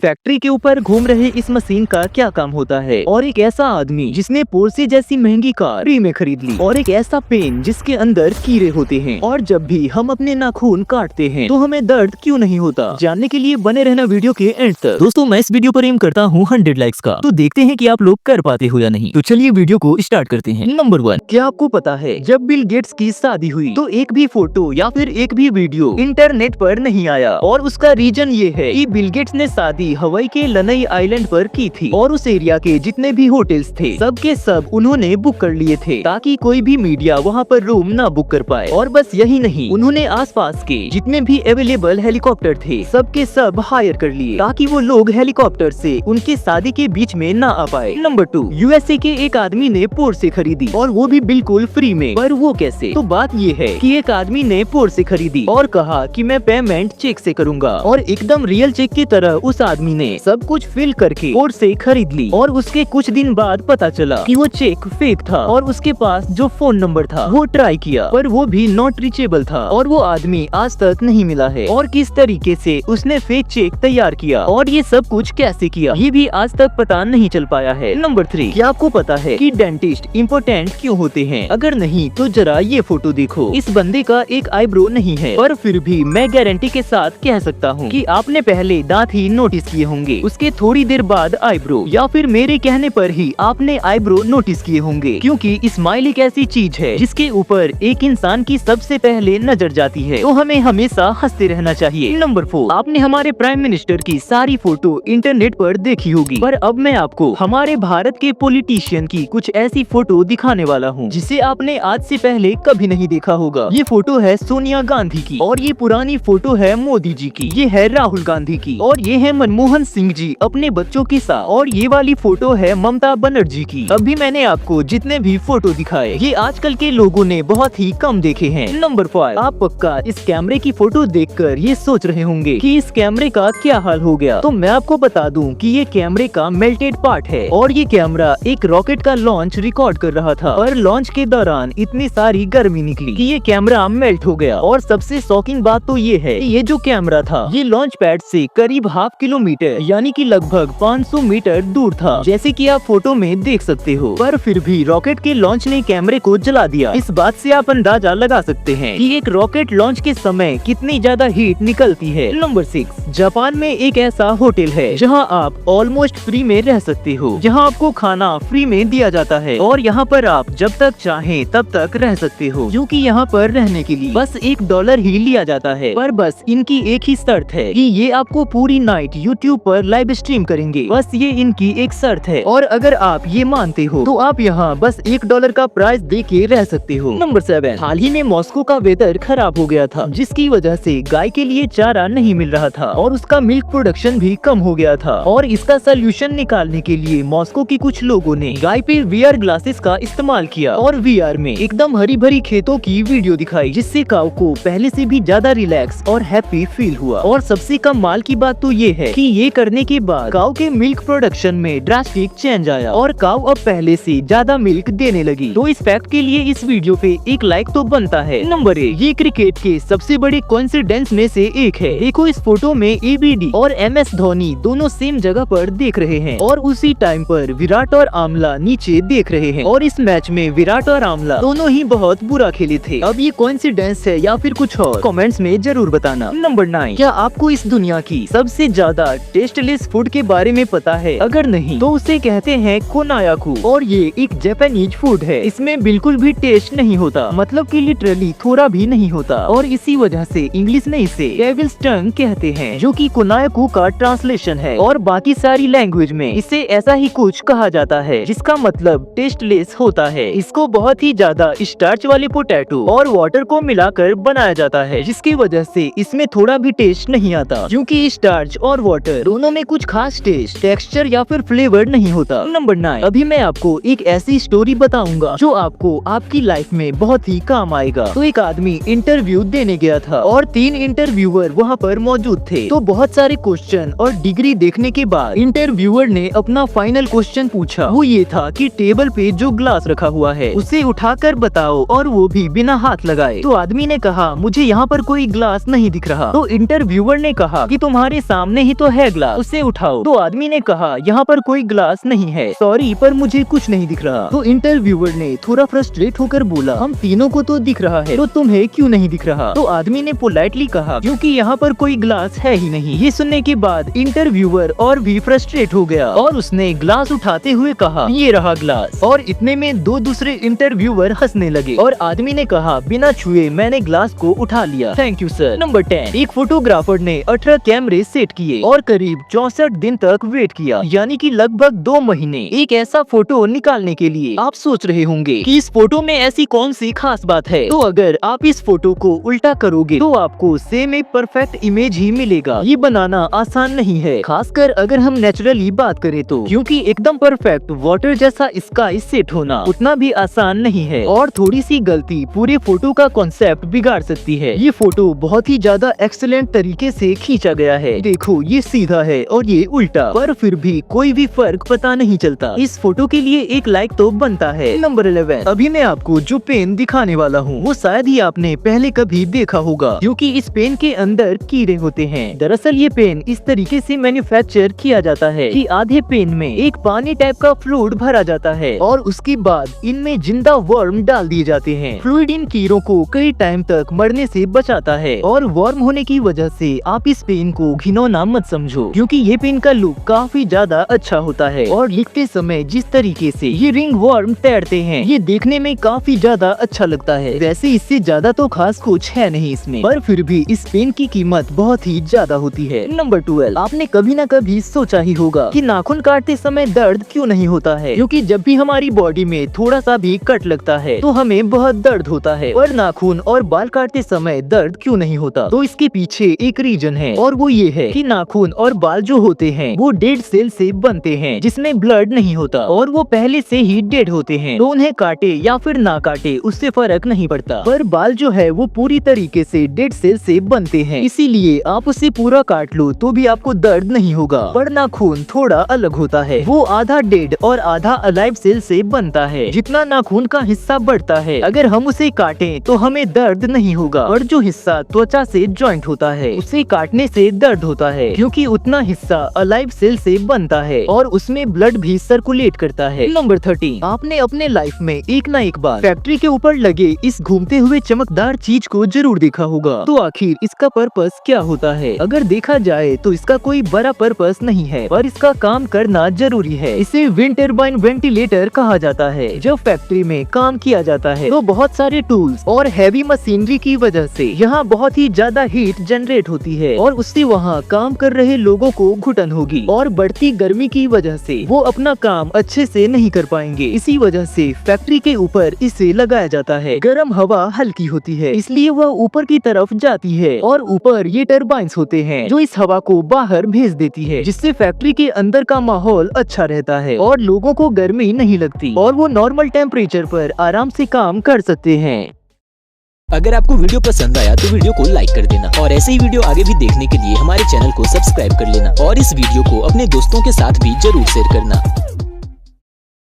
Factory के ऊपर घूम रहे इस मशीन का क्या काम होता है, और एक ऐसा आदमी जिसने पोर्से जैसी महंगी कार फ्री में खरीद ली, और एक ऐसा पेन जिसके अंदर कीड़े होते हैं, और जब भी हम अपने नाखून काटते हैं तो हमें दर्द क्यों नहीं होता। जानने के लिए बने रहना वीडियो के एंड तक। दोस्तों, मैं इस वीडियो पर एम करता हूँ 100 लाइक्स का, तो देखते हैं कि आप लोग कर पाते हो या नहीं। तो चलिए वीडियो को स्टार्ट करते हैं। नंबर 1, क्या आपको पता है जब बिल गेट्स की शादी हुई तो एक भी फोटो या फिर एक भी वीडियो इंटरनेट पर नहीं आया, और उसका रीजन ये है कि बिल गेट्स ने शादी हवाई के लनई आइलैंड पर की थी, और उस एरिया के जितने भी होटल्स थे सब के सब उन्होंने बुक कर लिए थे ताकि कोई भी मीडिया वहाँ पर रूम ना बुक कर पाए। और बस यही नहीं, उन्होंने आसपास के जितने भी अवेलेबल हेलीकॉप्टर थे सब के सब हायर कर लिए ताकि वो लोग हेलीकॉप्टर से उनके शादी के बीच में ना आ पाए। नंबर 2, यूएसए के एक आदमी ने पोर्से खरीदी, और वो भी बिल्कुल फ्री में। पर वो कैसे? तो बात ये है कि एक आदमी ने पोर्से खरीदी और कहा कि मैं पेमेंट चेक से करूंगा, और एकदम रियल चेक की तरह उस आदमी ने सब कुछ फिल करके पोर्से खरीद ली। और उसके कुछ दिन बाद पता चला कि वो चेक फेक था, और उसके पास जो फोन नंबर था वो ट्राई किया पर वो भी नॉट रीचेबल था, और वो आदमी आज तक नहीं मिला है। और किस तरीके से उसने फेक चेक तैयार किया और ये सब कुछ कैसे किया ये भी आज तक पता नहीं चल पाया है। नंबर 3, क्या आपको पता है कि डेंटिस्ट इम्पोर्टेंट क्यों होते हैं? अगर नहीं तो जरा ये फोटो देखो। इस बंदे का एक आईब्रो नहीं है, पर फिर भी मैं गारंटी के साथ कह सकता हूँ कि आपने पहले दांत ही नोटिस किए होंगे, उसके थोड़ी देर बाद आईब्रो, या फिर मेरे कहने पर ही आपने आईब्रो नोटिस किए होंगे, क्योंकि स्माइल एक ऐसी चीज है जिसके ऊपर एक इंसान की सबसे पहले नजर जाती है, तो हमें हमेशा हंसते रहना चाहिए। नंबर 4, आपने हमारे प्राइम मिनिस्टर की सारी फोटो इंटरनेट पर देखी होगी, पर अब मैं आपको हमारे भारत के पॉलिटिशियन की कुछ ऐसी फोटो दिखाने वाला हूँ जिसे आपने आज से पहले कभी नहीं देखा होगा। ये फोटो है सोनिया गांधी की, और ये पुरानी फोटो है मोदी जी की, ये है राहुल गांधी की, और ये है मनमोहन सिंह जी अपने बच्चों के साथ, और ये वाली फोटो है ममता बनर्जी की। अभी मैंने आपको जितने भी फोटो दिखाए ये आजकल के लोगों ने बहुत ही कम देखे हैं। नंबर 5, आप पक्का इस कैमरे की फोटो देखकर ये सोच रहे होंगे कि इस कैमरे का क्या हाल हो गया। तो मैं आपको बता दूं कि ये कैमरे का मेल्टेड पार्ट है, और ये कैमरा एक रॉकेट का लॉन्च रिकॉर्ड कर रहा था, और लॉन्च के दौरान इतनी सारी गर्मी निकली कि ये कैमरा मेल्ट हो गया। और सबसे शॉकिंग बात तो ये है कि ये जो कैमरा था ये लॉन्च पैड से करीब ½ किलोमीटर यानी कि लगभग 500 मीटर दूर था, जैसे कि आप फोटो में देख सकते हो। पर फिर भी रॉकेट के लॉन्च ने कैमरे को जला दिया। इस बात से आप अंदाजा लगा सकते हैं कि एक रॉकेट लॉन्च के समय कितनी ज्यादा हीट निकलती है। नंबर 6, जापान में एक ऐसा होटल है जहां आप ऑलमोस्ट फ्री में रह सकते हो, जहां आपको खाना फ्री में दिया जाता है, और यहां पर आप जब तक चाहें तब तक रह सकते हो, क्योंकि यहां पर रहने के लिए बस $1 ही लिया जाता है। पर बस इनकी एक ही शर्त है कि ये आपको पूरी नाइट YouTube पर लाइव स्ट्रीम करेंगे, बस ये इनकी एक शर्त है, और अगर आप ये मानते हो तो आप यहाँ बस $1 का प्राइस दे के रह सकते हो। नंबर 7, हाल ही में मॉस्को का वेदर खराब हो गया था, जिसकी वजह से गाय के लिए चारा नहीं मिल रहा था, और उसका मिल्क प्रोडक्शन भी कम हो गया था, और इसका सोल्यूशन निकालने के लिए मॉस्को के कुछ लोगों ने गाय पे VR ग्लासेस का इस्तेमाल किया, और VR में एकदम हरी भरी खेतों की वीडियो दिखाई, जिससे काऊ को पहले से भी ज्यादा रिलैक्स और हैप्पी फील हुआ। और सबसे कमाल की बात तो ये है कि ये करने के बाद काऊ के मिल्क प्रोडक्शन में ड्रास्टिक चेंज आया, और काऊ अब पहले से ज्यादा मिल्क देने लगी। तो इस फैक्ट के लिए इस वीडियो पे एक लाइक तो बनता है। नंबर 8, ये क्रिकेट के सबसे बड़े कोइंसिडेंस में से एक है। देखो इस फोटो में ABD और MS धोनी दोनों सेम जगह पर देख रहे हैं, और उसी टाइम पर विराट और आमला नीचे देख रहे हैं, और इस मैच में विराट और आमला दोनों ही बहुत बुरा खेले थे। अब ये कोइंसिडेंस है या फिर कुछ और, कमेंट्स में जरूर बताना। नंबर 9, क्या आपको इस दुनिया की सबसे ज्यादा टेस्टलेस फूड के बारे में पता है? अगर नहीं तो उसे कहते हैं कोनायाकू, और ये एक जापानीज फूड है। इसमें बिल्कुल भी टेस्ट नहीं होता, मतलब कि लिटरली थोड़ा भी नहीं होता, और इसी वजह से इंग्लिश में इसे डेविल्स टंग कहते हैं, जो कि कोनायाकू का ट्रांसलेशन है, और बाकी सारी लैंग्वेज में इसे ऐसा ही कुछ कहा जाता है, जिसका मतलब टेस्टलेस होता है। इसको बहुत ही ज्यादा स्टार्च वाले पोटैटो और वाटर को मिलाकर बनाया जाता है, जिसकी वजह से इसमें थोड़ा भी टेस्ट नहीं आता, क्योंकि स्टार्च और वाटर दोनों में कुछ खास टेस्ट, टेक्सचर या फिर फ्लेवर नहीं होता। नंबर 9, अभी मैं आपको एक ऐसी स्टोरी बताऊंगा जो आपको आपकी लाइफ में बहुत ही काम आएगा। तो एक आदमी इंटरव्यू देने गया था, और 3 इंटरव्यूअर वहाँ पर मौजूद थे। तो बहुत सारे क्वेश्चन और डिग्री देखने के बाद इंटरव्यूअर ने अपना फाइनल क्वेश्चन पूछा। वो ये था कि टेबल पे जो ग्लास रखा हुआ है उसे उठाकर बताओ, और वो भी बिना हाथ लगाए। तो आदमी ने कहा मुझे यहाँ पर कोई ग्लास नहीं दिख रहा। तो इंटरव्यूअर ने कहा कि तुम्हारे सामने ही तो है ग्लास, उसे उठाओ। तो आदमी ने कहा यहाँ पर कोई ग्लास नहीं है, सॉरी पर मुझे कुछ नहीं दिख रहा। तो इंटरव्यूअर ने थोड़ा फ्रस्ट्रेट होकर बोला, हम तीनों को तो दिख रहा है, तो तुम्हें क्यों नहीं दिख रहा? तो आदमी ने पोलाइटली कहा, क्योंकि यहाँ पर कोई ग्लास है ही नहीं। ये सुनने के बाद इंटरव्यूअर और भी फ्रस्ट्रेट हो गया और उसने ग्लास उठाते हुए कहा, ये रहा ग्लास। और इतने में दो दूसरे इंटरव्यूअर हंसने लगे और आदमी ने कहा, बिना छुए मैंने ग्लास को उठा लिया, थैंक यू सर। नंबर 10, एक फोटोग्राफर ने 18 कैमरे सेट किए और करीब 64 दिन तक वेट किया, यानी कि लगभग 2 महीने एक ऐसा फोटो निकालने के लिए। आप सोच रहे होंगे कि इस फोटो में ऐसी कौन सी खास बात है? तो अगर आप इस फोटो को उल्टा करोगे तो आपको सेम एक परफेक्ट इमेज ही मिलेगा। ये बनाना आसान नहीं है, खासकर अगर हम नेचुरली बात करें तो, क्योंकि एकदम परफेक्ट वाटर जैसा स्काई सेट होना उतना भी आसान नहीं है और थोड़ी सी गलती पूरे फोटो का कॉन्सेप्ट बिगाड़ सकती है। ये फोटो बहुत ही ज्यादा एक्सीलेंट तरीके से खींचा गया है। देखो ये सीधा है और ये उल्टा, पर फिर भी कोई भी फर्क पता नहीं चलता। इस फोटो के लिए एक लाइक तो बनता है। नंबर 11, अभी मैं आपको जो पेन दिखाने वाला हूँ वो शायद ही आपने पहले कभी देखा होगा, क्योंकि इस पेन के अंदर कीड़े होते हैं। दरअसल ये पेन इस तरीके से मैन्युफैक्चर किया जाता है कि आधे पेन में एक पानी टाइप का फ्लूइड भरा जाता है और उसके बाद इनमें जिंदा वर्म डाल दिए जाते हैं। फ्लूइड इन कीड़ों को कई टाइम तक मरने से बचाता है और वर्म होने की वजह से आप इस पेन को घिनौना मत समझो, क्योंकि ये पेन का लुक काफी ज्यादा अच्छा होता है और लिखते समय जिस तरीके से ये रिंग वर्म तैरते हैं ये देखने में काफी ज्यादा अच्छा लगता है। वैसे इससे ज्यादा तो खास कुछ है नहीं इसमें, पर फिर भी इस पेन की कीमत बहुत ही ज्यादा होती है। नंबर 12, आपने कभी न कभी सोचा ही होगा कि नाखून काटते समय दर्द क्यों नहीं होता है, क्योंकि जब भी हमारी बॉडी में थोड़ा सा भी कट लगता है तो हमें बहुत दर्द होता है, पर नाखून और बाल काटते समय दर्द क्यों नहीं होता? तो इसके पीछे एक रीजन है और वो ये है कि नाखून और बाल जो होते हैं वो डेड सेल से बनते हैं जिसमें ब्लड नहीं होता और वो पहले से ही डेड होते हैं, तो उन्हें काटे या फिर ना काटे उससे फर्क नहीं पड़ता। पर बाल जो है वो पूरी तरीके से डेड सेल से बनते हैं, इसीलिए आप उसे पूरा काट लो तो भी आपको दर्द नहीं होगा। पर नाखून थोड़ा अलग होता है, वो आधा डेड और आधा अलाइव सेल से बनता है। जितना नाखून का हिस्सा बढ़ता है अगर हम उसे काटें तो हमें दर्द नहीं होगा, और जो हिस्सा त्वचा से जॉइंट होता है उसे काटने से दर्द होता है, क्योंकि उतना हिस्सा अलाइव सेल से बनता है और उसमें ब्लड भी सर्कुलेट करता है। नंबर 13, आपने अपने लाइफ में एक ना एक बार फैक्ट्री के ऊपर लगे इस घूमते हुए चमकदार चीज को जरूर देखा होगा। तो आखिर इसका पर्पस क्या होता है? अगर देखा जाए तो इसका कोई बड़ा पर्पस नहीं है, पर इसका काम करना जरूरी है। इसे विंड टर्बाइन वेंटिलेटर कहा जाता है। जब फैक्ट्री में काम किया जाता है तो बहुत सारे टूल्स और हैवी मशीनरी की वजह से यहाँ बहुत ही ज्यादा हीट जनरेट होती है और उससे वहाँ काम कर रहे लोगों को घुटन होगी और बढ़ती गर्मी की वजह से वो अपना काम अच्छे से नहीं कर पाएंगे। इसी वजह से फैक्ट्री के ऊपर इसे लगाया जाता है। गर्म हवा हल्की होती है इसलिए वह ऊपर की तरफ जाती है और ऊपर ये टर्बाइंस होते हैं जो इस हवा को बाहर भेज देती है, जिससे फैक्ट्री के अंदर का माहौल अच्छा रहता है और लोगों को गर्मी नहीं लगती और वो नॉर्मल टेम्परेचर पर आराम से काम कर सकते हैं। अगर आपको वीडियो पसंद आया तो वीडियो को लाइक कर देना और ऐसे ही वीडियो आगे भी देखने के लिए हमारे चैनल को सब्सक्राइब कर लेना और इस वीडियो को अपने दोस्तों के साथ भी जरूर शेयर करना।